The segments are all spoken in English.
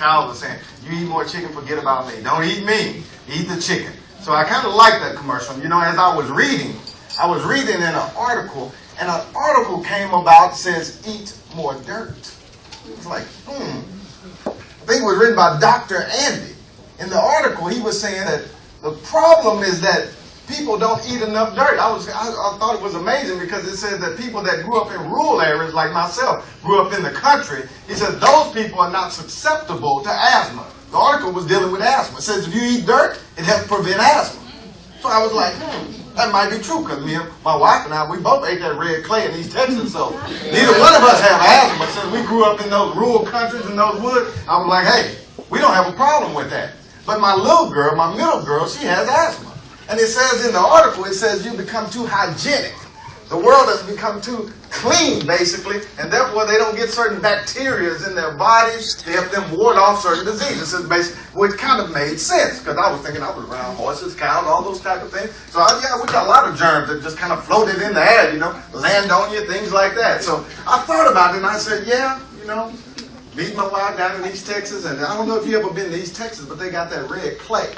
cows are saying, you eat more chicken, forget about me. Don't eat me, eat the chicken. So I kind of like that commercial. You know, as I was reading in an article, and an article came about, says, eat more dirt. It's like, I think it was written by Dr. Andy. In the article, he was saying that the problem is that people don't eat enough dirt. I thought it was amazing because it says that people that grew up in rural areas like myself, grew up in the country, he said those people are not susceptible to asthma. The article was dealing with asthma. It says if you eat dirt, it helps prevent asthma. So I was like, that might be true because me and my wife and I, we both ate that red clay in East Texas, so neither one of us have asthma. Since we grew up in those rural countries and those woods, I was like, hey, we don't have a problem with that. But my little girl, my middle girl, she has asthma. And it says in the article, it says you become too hygienic. The world has become too clean, basically, and therefore they don't get certain bacteria in their bodies to help them ward off certain diseases. Which kind of made sense, because I was thinking I was around horses, cows, all those type of things. So, we got a lot of germs that just kind of floated in the air, land on you, things like that. So I thought about it, and I said, meet my wife down in East Texas, and I don't know if you ever been to East Texas, but they got that red clay.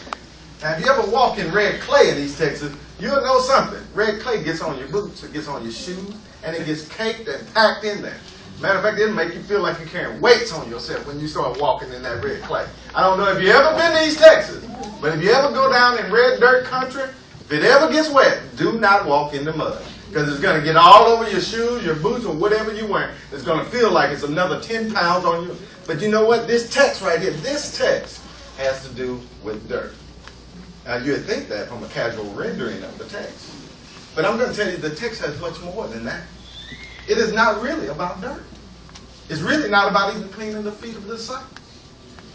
Now, if you ever walk in red clay in East Texas, you'll know something. Red clay gets on your boots, it gets on your shoes, and it gets caked and packed in there. Matter of fact, it'll make you feel like you're carrying weights on yourself when you start walking in that red clay. I don't know if you ever been to East Texas, but if you ever go down in red dirt country, if it ever gets wet, do not walk in the mud. Because it's going to get all over your shoes, your boots, or whatever you're wearing. It's going to feel like it's another 10 pounds on you. But you know what? This text right here, this text has to do with dirt. Now, you would think that from a casual rendering of the text. But I'm going to tell you, the text has much more than that. It is not really about dirt. It's really not about even cleaning the feet of the disciples.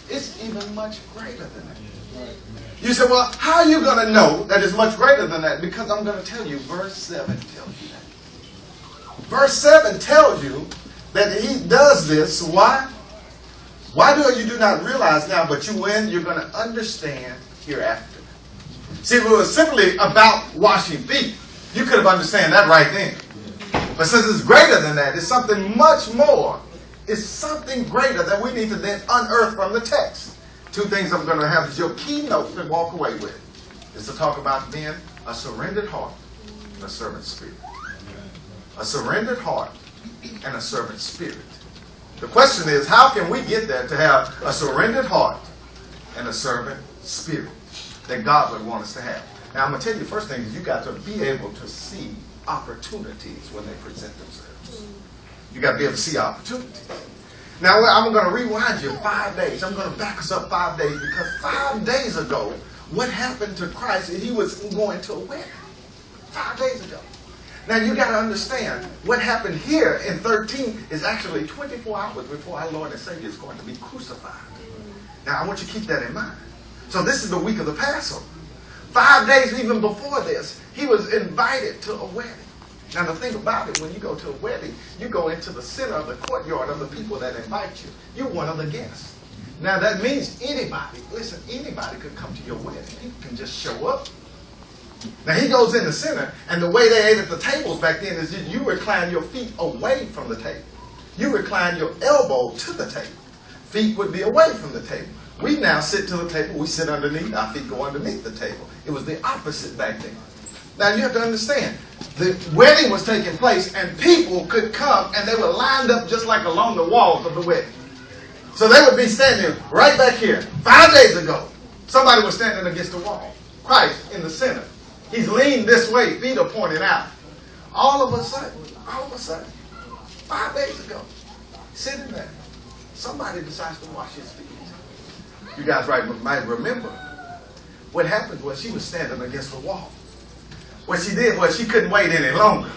It's even much greater than that. You say, well, how are you going to know that it's much greater than that? Because I'm going to tell you, verse 7 tells you that. Verse 7 tells you that he does this. Why? Why do you not realize now, but you're going to understand hereafter. See, if it was simply about washing feet, you could have understood that right then. But since it's greater than that, it's something much more. It's something greater that we need to then unearth from the text. Two things I'm going to have as your keynote to walk away with is to talk about being a surrendered heart and a servant spirit. A surrendered heart and a servant spirit. The question is, how can we get there to have a surrendered heart and a servant spirit that God would want us to have? Now, I'm going to tell you the first thing is you got to be able to see opportunities when they present themselves. You got to be able to see opportunities. Now, I'm going to rewind you 5 days. I'm going to back us up 5 days because 5 days ago, what happened to Christ is he was going to a wedding. 5 days ago. Now, you got to understand, what happened here in 13 is actually 24 hours before our Lord and Savior is going to be crucified. Now, I want you to keep that in mind. So this is the week of the Passover. 5 days even before this, he was invited to a wedding. Now, the thing about it, when you go to a wedding, you go into the center of the courtyard of the people that invite you. You're one of the guests. Now, that means anybody could come to your wedding. People can just show up. Now, he goes in the center, and the way they ate at the tables back then is you recline your feet away from the table. You recline your elbow to the table. Feet would be away from the table. We now sit to the table. We sit underneath. Our feet go underneath the table. It was the opposite back then. Now, you have to understand, the wedding was taking place, and people could come, and they were lined up just like along the walls of the wedding. So they would be standing right back here. 5 days ago, somebody was standing against the wall. Christ in the center. He's leaned this way, feet are pointing out. All of a sudden, 5 days ago, sitting there, somebody decides to wash his feet. You guys might remember what happened was she was standing against the wall. What she did was she couldn't wait any longer.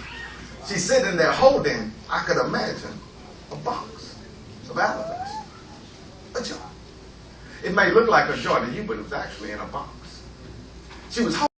She's sitting there holding, I could imagine, a box of alabaster. A jar. It may look like a jar to you, but it was actually in a box. She was holding